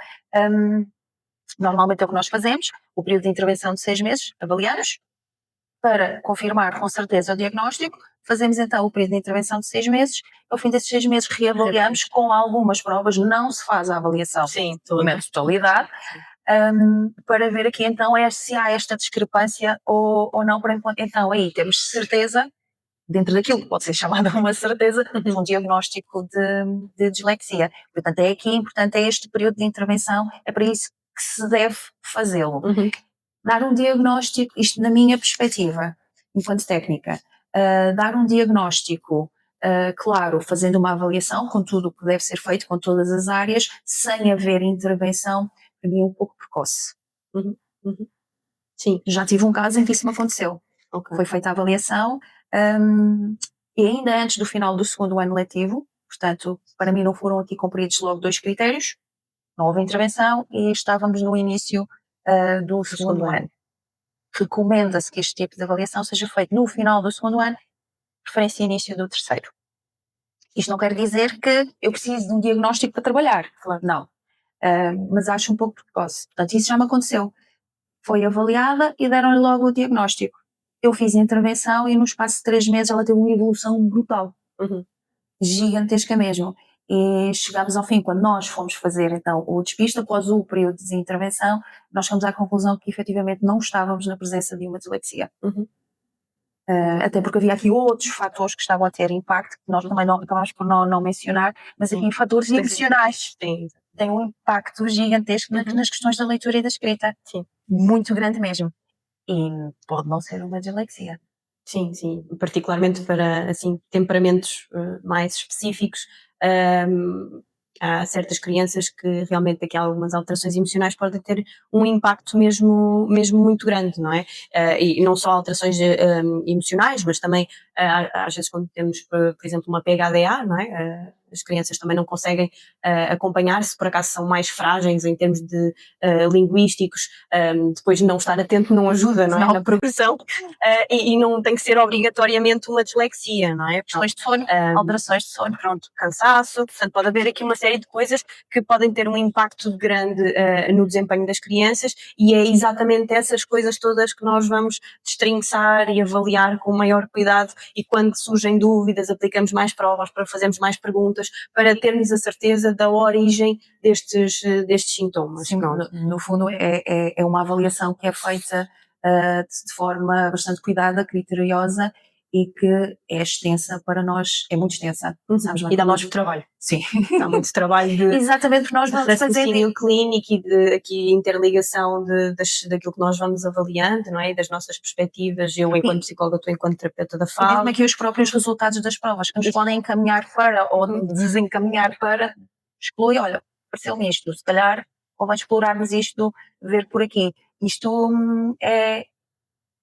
normalmente é o que nós fazemos, o período de intervenção de 6 meses, avaliamos, para confirmar com certeza o diagnóstico, fazemos então o período de intervenção de 6 meses, ao fim desses 6 meses reavaliamos com algumas provas, não se faz a avaliação na totalidade, para ver aqui então se há esta discrepância ou não, então aí temos certeza, dentro daquilo que pode ser chamada uma certeza, de um diagnóstico de dislexia. Portanto, é aqui importante, é este período de intervenção, é para isso que se deve fazê-lo. Dar um diagnóstico, isto na minha perspectiva, enquanto técnica, dar um diagnóstico, claro, fazendo uma avaliação com tudo o que deve ser feito, com todas as áreas, sem haver intervenção, para mim é um pouco precoce. Sim. Já tive um caso em que isso me aconteceu. Foi feita a avaliação e ainda antes do final do segundo ano letivo, portanto, para mim não foram aqui cumpridos logo 2 critérios, não houve intervenção e estávamos no início do segundo ano. Recomenda-se que este tipo de avaliação seja feito no final do segundo ano, preferência início do terceiro. Isto não quer dizer que eu preciso de um diagnóstico para trabalhar, não. Mas acho um pouco precoce. Portanto, isso já me aconteceu. Foi avaliada e deram-lhe logo o diagnóstico. Eu fiz a intervenção e no espaço de 3 meses ela teve uma evolução brutal. Gigantesca mesmo. E chegámos ao fim, quando nós fomos fazer então o despiste, após o período de intervenção, nós chegamos à conclusão que efetivamente não estávamos na presença de uma dislexia. Até porque havia aqui outros fatores que estavam a ter impacto, que nós também acabámos por não mencionar, mas aqui fatores emocionais têm um impacto gigantesco nas questões da leitura e da escrita. muito grande mesmo. E pode não ser uma dislexia. Sim, sim, particularmente para, assim, temperamentos, mais específicos, há certas crianças que realmente aqui algumas alterações emocionais podem ter um impacto mesmo muito grande, não é? E não só alterações, emocionais, mas também, às vezes quando temos, por exemplo, uma PHDA, não é? As crianças também não conseguem, acompanhar, se por acaso são mais frágeis em termos de, linguísticos, depois não estar atento não ajuda, não é? Não. Na progressão. E não tem que ser obrigatoriamente uma dislexia, não é? Questões de sono, alterações de sono. Pronto, cansaço, portanto pode haver aqui uma série de coisas que podem ter um impacto grande no desempenho das crianças e é exatamente essas coisas todas que nós vamos destrinçar e avaliar com maior cuidado e quando surgem dúvidas aplicamos mais provas para fazermos mais perguntas para termos a certeza da origem destes sintomas. Sim, Pronto. no fundo é uma avaliação que é feita de forma bastante cuidada, criteriosa e que é extensa para nós, é muito extensa. Sabes bem E dá como muito trabalho. Sim. Dá muito trabalho de Exatamente, porque nós de vamos fazer raciocínio clínico e de aqui interligação daquilo que nós vamos avaliando, não é? E das nossas perspectivas, eu enquanto psicóloga, tu enquanto terapeuta da e fala. mesmo aqui os próprios resultados das provas que nos podem encaminhar para ou desencaminhar para exclui, olha, pareceu-me isto, se calhar convém explorarmos isto, ver por aqui. Isto é,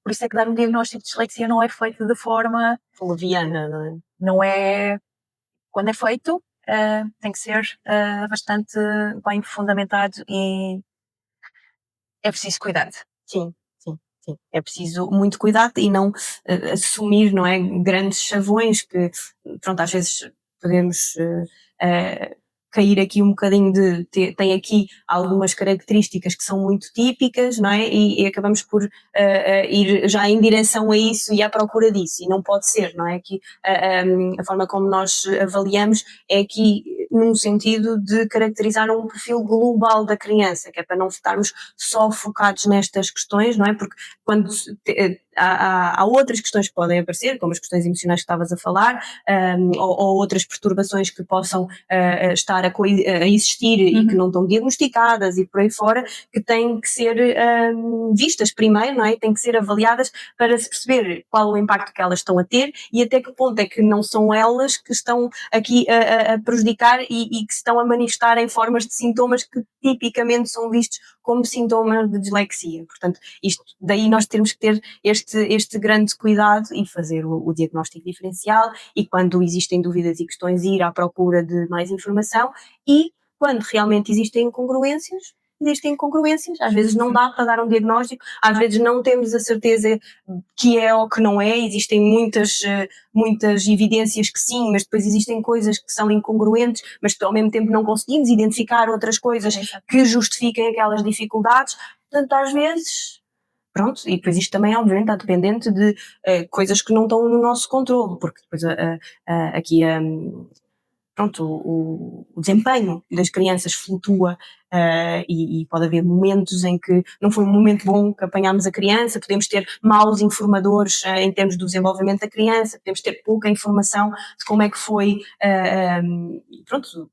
por isso é que dar um diagnóstico de dislexia não é feito de forma, Leviana, não é? não é, quando é feito, tem que ser bastante bem fundamentado e é preciso cuidado. Sim, sim, sim. É preciso muito cuidado e não assumir, não é? Grandes chavões que, pronto, às vezes podemos cair aqui um bocadinho tem aqui algumas características que são muito típicas, não é? E acabamos por ir já em direção a isso e à procura disso, e não pode ser, não é? Que a forma como nós avaliamos é aqui num sentido de caracterizar um perfil global da criança, que é para não estarmos só focados nestas questões, não é? Porque quando há outras questões que podem aparecer, como as questões emocionais que estavas a falar, ou outras perturbações que possam estar a existir e que não estão diagnosticadas e por aí fora, que têm que ser vistas primeiro, não é? Têm que ser avaliadas para se perceber qual o impacto que elas estão a ter e até que ponto é que não são elas que estão aqui a prejudicar e que se estão a manifestar em formas de sintomas que tipicamente são vistos como sintomas de dislexia. Portanto, daí nós temos que ter este grande cuidado e fazer o diagnóstico diferencial e quando existem dúvidas e questões ir à procura de mais informação e quando realmente existem incongruências, às vezes não dá para dar um diagnóstico, às vezes não temos a certeza que é ou que não é, existem muitas evidências que sim, mas depois existem coisas que são incongruentes, mas que ao mesmo tempo não conseguimos identificar outras coisas que justifiquem aquelas dificuldades, portanto às vezes pronto, e depois isto também obviamente está dependente de coisas que não estão no nosso controle, porque depois aqui pronto, o desempenho das crianças flutua e pode haver momentos em que não foi um momento bom que apanhámos a criança, podemos ter maus informadores em termos do desenvolvimento da criança, podemos ter pouca informação de como é que foi, pronto,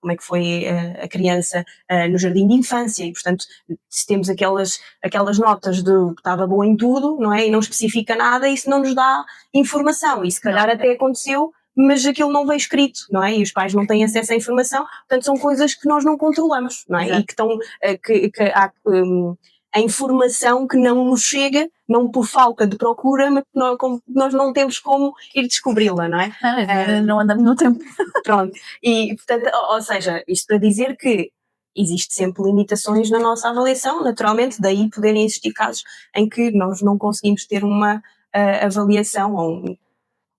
como é que foi a criança no jardim de infância e, portanto, se temos aquelas notas de que estava bom em tudo, não é? E não especifica nada, isso não nos dá informação e se calhar até aconteceu, mas aquilo não veio escrito, não é? E os pais não têm acesso à informação, portanto são coisas que nós não controlamos, não é? Exato. E que estão, que há a informação que não nos chega, não por falta de procura, mas nós não temos como ir descobri-la, não é? Não andamos no tempo. Pronto, e portanto, ou seja, isto para dizer que existe sempre limitações na nossa avaliação, naturalmente, daí poderem existir casos em que nós não conseguimos ter uma avaliação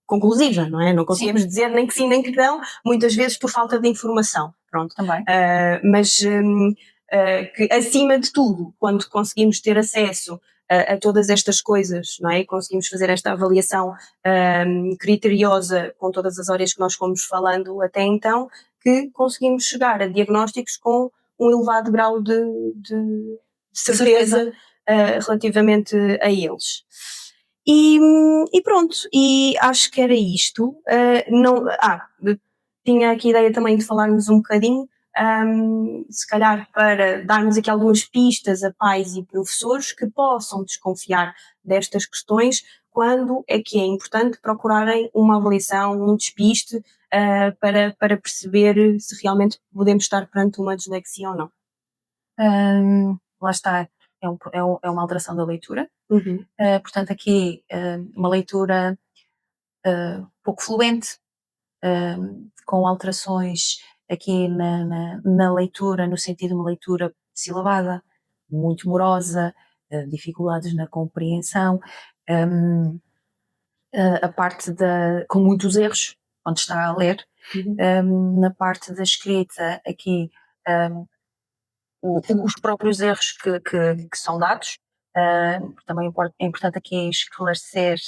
conclusiva, não é? Não conseguimos dizer nem que sim nem que não, muitas vezes por falta de informação, pronto. Também. Mas que acima de tudo, quando conseguimos ter acesso a todas estas coisas, não é? E conseguimos fazer esta avaliação criteriosa com todas as áreas que nós fomos falando até então, que conseguimos chegar a diagnósticos com um elevado grau de certeza relativamente a eles. E pronto, e acho que era isto. Tinha aqui a ideia também de falarmos um bocadinho se calhar para darmos aqui algumas pistas a pais e professores que possam desconfiar destas questões, quando é que é importante procurarem uma avaliação, um despiste, para perceber se realmente podemos estar perante uma dislexia ou não. Lá está, é uma alteração da leitura. Uhum. Portanto, aqui uma leitura pouco fluente, com alterações aqui na leitura, no sentido de uma leitura silabada, muito morosa, dificuldades na compreensão, a parte com muitos erros, onde está a ler, na parte da escrita aqui os próprios erros que são dados. Também é importante aqui esclarecer,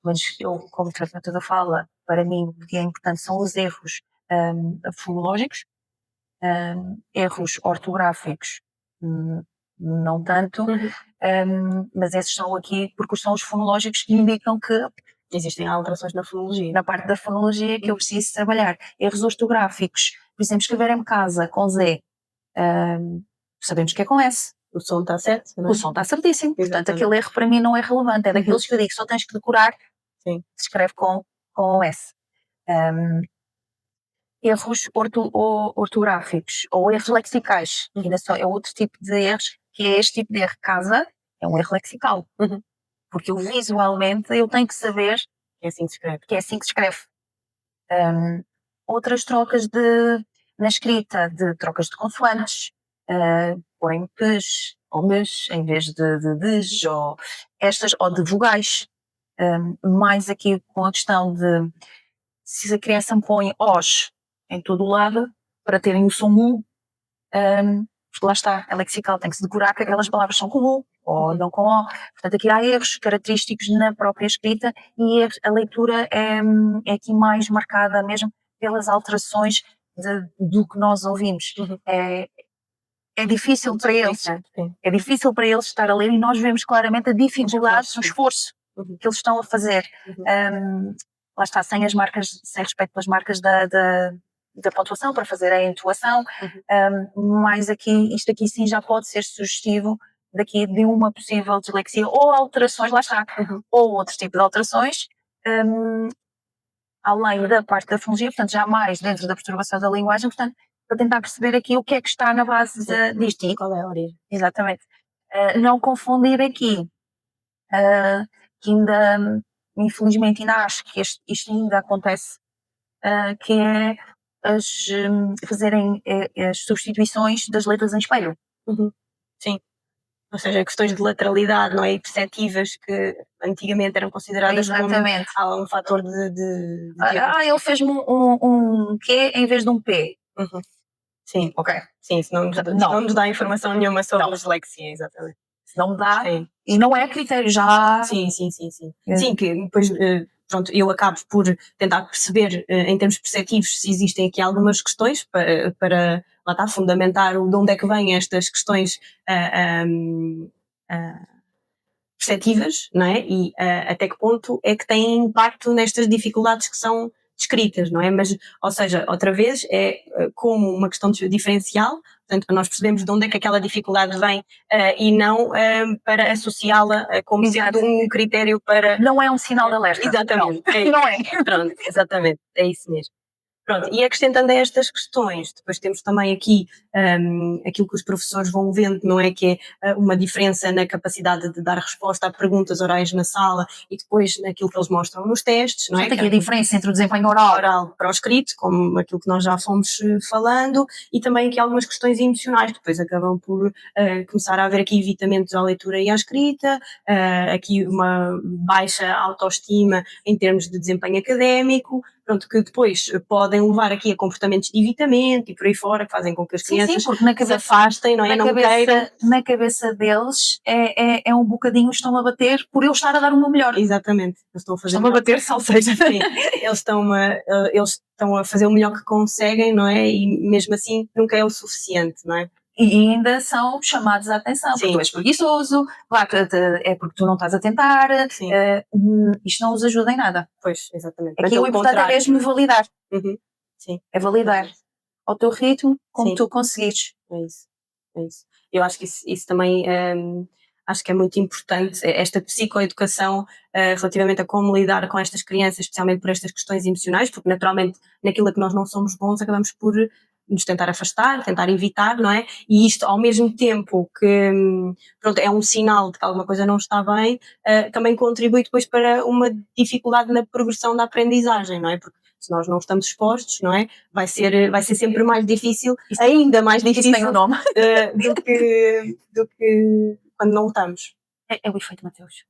mas eu, como terapeuta da fala, para mim o que é importante são os erros fonológicos, erros ortográficos, não tanto, mas esses são aqui porque são os fonológicos que indicam que existem alterações na fonologia. Na parte da fonologia que eu preciso trabalhar. Erros ortográficos, por exemplo, escrever em casa com Z, sabemos que é com S. O som está certo, não é? O som está certíssimo. Exatamente. Portanto, aquele erro para mim não é relevante. É daqueles que eu digo, só tens que decorar, sim, se escreve com S. Erros ortográficos ou erros lexicais. Ainda só é outro tipo de erros, que é este tipo de erro. Casa é um erro lexical. Porque eu visualmente eu tenho que saber que é assim que se escreve. Que é assim que se escreve. Outras trocas na escrita, de trocas de consoantes, porém pes ou mes em vez de des, ou de vogais. Mais aqui com a questão de se a criança me põe os em todo o lado para terem o som U, porque lá está, é lexical, tem que se decorar que aquelas palavras são com U ou não com O. Portanto, aqui há erros característicos na própria escrita e a leitura é aqui mais marcada mesmo pelas alterações do que nós ouvimos. É difícil para eles. É difícil para eles estar a ler e nós vemos claramente a dificuldade no esforço que eles estão a fazer. Lá está, sem respeito pelas marcas da pontuação para fazer a entoação, mas isto aqui sim já pode ser sugestivo daqui de uma possível dislexia ou alterações, lá está, ou outro tipo de alterações, além da parte da fonologia, portanto já mais dentro da perturbação da linguagem, portanto para tentar perceber aqui o que é que está na base disto. E qual é a origem. Exatamente. Não confundir aqui, que ainda, infelizmente ainda acho que isto ainda acontece, que é fazerem as substituições das letras em espelho. Sim. Ou seja, questões de lateralidade, não é? E perceptivas que antigamente eram consideradas como um fator de ele fez-me um Q em vez de um P. Sim, ok. Sim, isso não nos dá informação nenhuma sobre a dislexia, exatamente. Se não me dá, e não é critério já. Sim. Sim, que depois, pronto, eu acabo por tentar perceber, em termos perceptivos, se existem aqui algumas questões para lá está, fundamentar de onde é que vêm estas questões perceptivas, não é? E até que ponto é que têm impacto nestas dificuldades que são descritas, não é? Mas, ou seja, outra vez, é como uma questão diferencial, portanto, para nós percebermos de onde é que aquela dificuldade vem e não para associá-la como sendo um critério para... Não é um sinal de alerta. Exatamente. Não é. Pronto, exatamente, é isso mesmo. Pronto, e acrescentando a estas questões, depois temos também aqui aquilo que os professores vão vendo, não é? Que é uma diferença na capacidade de dar resposta a perguntas orais na sala e depois naquilo que eles mostram nos testes, não é? Portanto, aqui a diferença entre o desempenho oral para o escrito, como aquilo que nós já fomos falando, e também aqui algumas questões emocionais, que depois acabam por começar a haver aqui evitamentos à leitura e à escrita, aqui uma baixa autoestima em termos de desempenho académico, pronto, que depois podem levar aqui a comportamentos de evitamento e por aí fora, que fazem com que as crianças se afastem, não é? Na cabeça deles é um bocadinho estão a bater por eu estar a dar o meu melhor. Exatamente. Estão a bater, ou seja, sim, eles estão a fazer o melhor que conseguem, não é? E mesmo assim nunca é o suficiente, não é? E ainda são chamados a atenção, porque tu és preguiçoso, é porque tu não estás a tentar, isto não os ajuda em nada. Pois, exatamente. Aqui o importante é mesmo validar. Sim. É validar. ao teu ritmo, como Sim. tu conseguires. É isso, é isso. Eu acho que isso também, acho que é muito importante, esta psicoeducação, relativamente a como lidar com estas crianças, especialmente por estas questões emocionais, porque naturalmente naquilo a que nós não somos bons acabamos por nos tentar afastar, tentar evitar, não é? E isto ao mesmo tempo que, pronto, é um sinal de que alguma coisa não está bem, também contribui depois para uma dificuldade na progressão da aprendizagem, não é? Porque se nós não estamos expostos, não é? Vai ser sempre mais difícil, ainda mais Isso tem difícil um nome. do que quando não estamos. É o efeito Mateus.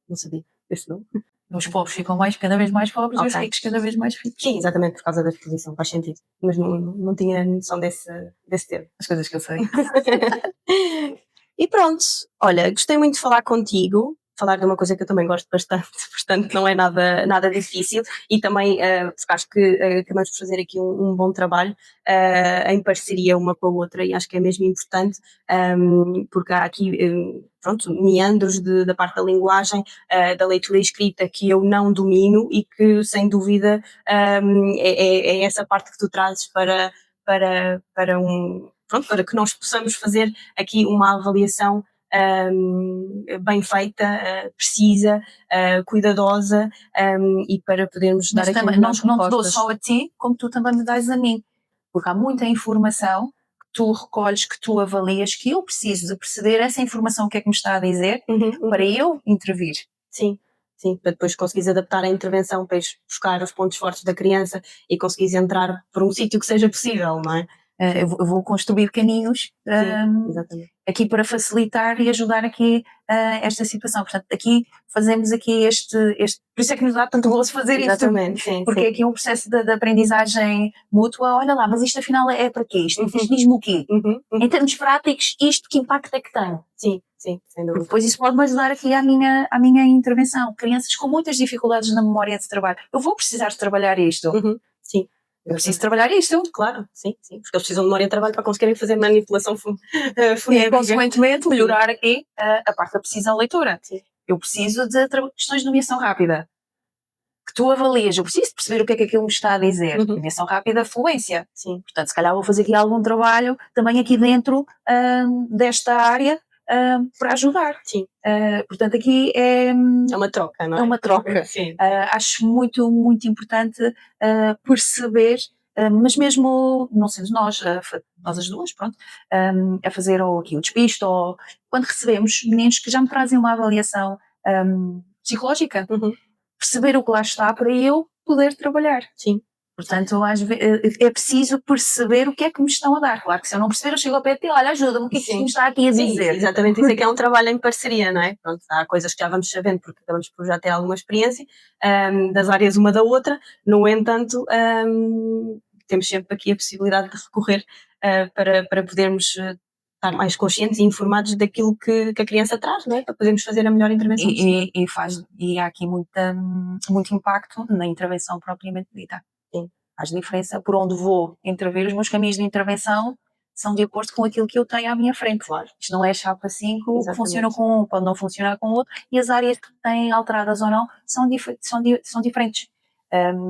Não sabia esse nome. Os pobres ficam cada vez mais pobres e os Ok. ricos cada vez mais ricos. Sim, exatamente por causa da exposição, faz sentido. Mas não tinha noção desse termo. As coisas que eu sei. E pronto, olha, gostei muito de falar contigo, falar de uma coisa que eu também gosto bastante, portanto não é nada difícil e também acho que acabamos de fazer aqui um bom trabalho em parceria uma com a outra e acho que é mesmo importante porque há aqui pronto, meandros da parte da linguagem, da leitura e escrita que eu não domino e que sem dúvida é essa parte que tu trazes para pronto, para que nós possamos fazer aqui uma avaliação bem feita, precisa, cuidadosa e para podermos Mas dar aqui também melhores não te dou respostas. só a ti, como tu também me dás a mim. Porque há muita informação que tu recolhes, que tu avalias, que eu preciso de perceber essa informação, o que é que me está a dizer, para eu intervir. Sim, sim, para depois conseguires adaptar a intervenção, para ires buscar os pontos fortes da criança e conseguires entrar por um sítio que seja possível, não é? Eu vou construir caminhos Exatamente. aqui para facilitar e ajudar aqui esta situação. Portanto, aqui fazemos aqui este por isso é que nos dá tanto gosto fazer Exatamente, isto. sim, Porque sim. é aqui um processo de aprendizagem mútua. Olha lá, mas isto afinal é para quê? Isto diz-me o quê? Em termos práticos, isto que impacto é que tem? Sim, sim, sem dúvida. Depois isso pode-me ajudar aqui à minha intervenção. Crianças com muitas dificuldades na memória de trabalho. Eu vou precisar de trabalhar isto. Sim. Eu preciso trabalhar isto. Claro, sim, sim, porque eles precisam de memória de trabalho para conseguirem fazer manipulação E, fonética. consequentemente, melhorar aqui a parte da precisão leitora. Sim. Eu preciso de questões de nomeação rápida. Que tu avalias, eu preciso perceber o que é que aquilo me está a dizer. Nomeação rápida, fluência. Sim. Portanto, se calhar vou fazer aqui algum trabalho também aqui dentro desta área para ajudar. Sim. Portanto, aqui é uma troca, não é? É uma troca. Sim. Acho muito, muito importante perceber, mas mesmo não sendo nós as duas, pronto, a fazer aqui o despiste, ou quando recebemos meninos que já me trazem uma avaliação psicológica, perceber o que lá está para eu poder trabalhar. Sim. Portanto, às vezes, é preciso perceber o que é que me estão a dar. Claro que se eu não perceber, eu chego ao pé de ti, olha, ajuda-me, o que é que isto me está aqui a dizer? Sim, exatamente, isso é que é um trabalho em parceria, não é? Pronto, há coisas que já vamos sabendo porque acabamos por já ter alguma experiência das áreas uma da outra, no entanto, temos sempre aqui a possibilidade de recorrer para podermos estar mais conscientes e informados daquilo que a criança traz, não é? Para podermos fazer a melhor intervenção possível. E há aqui muito impacto na intervenção propriamente dita. Sim. Faz diferença por onde vou intervir, os meus caminhos de intervenção são de acordo com aquilo que eu tenho à minha frente. Claro. Isto não é chapa 5, Exatamente. funciona com um, pode não funcionar com o outro, e as áreas que têm alteradas ou não são diferentes.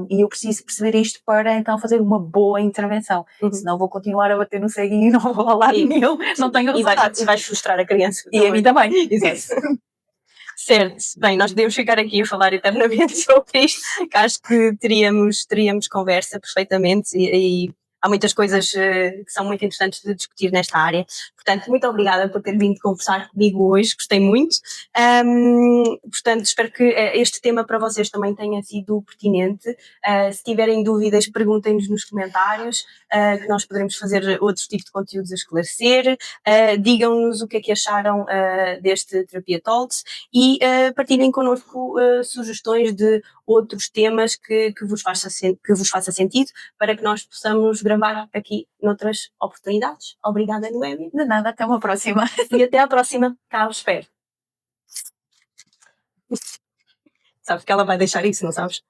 E eu preciso perceber isto para então fazer uma boa intervenção. Senão vou continuar a bater no ceguinho e não vou ao lado nenhum, não tenho resultados. E vais frustrar a criança. E a mim também. Exato. Certo, bem, nós podemos ficar aqui a falar eternamente sobre isto, que acho que teríamos conversa perfeitamente e há muitas coisas que são muito interessantes de discutir nesta área. Portanto, muito obrigada por ter vindo conversar comigo hoje, gostei muito. Portanto, espero que este tema para vocês também tenha sido pertinente. Se tiverem dúvidas, perguntem-nos nos comentários, que nós poderemos fazer outros tipos de conteúdos a esclarecer. Digam-nos o que é que acharam deste Terapia Talks e partilhem connosco sugestões de outros temas que vos faça sentido para que nós possamos gravar aqui noutras oportunidades. Obrigada, Noémia. De nada, até uma próxima. E até à próxima. Cá os espero. Sabes que ela vai deixar isso, não sabes?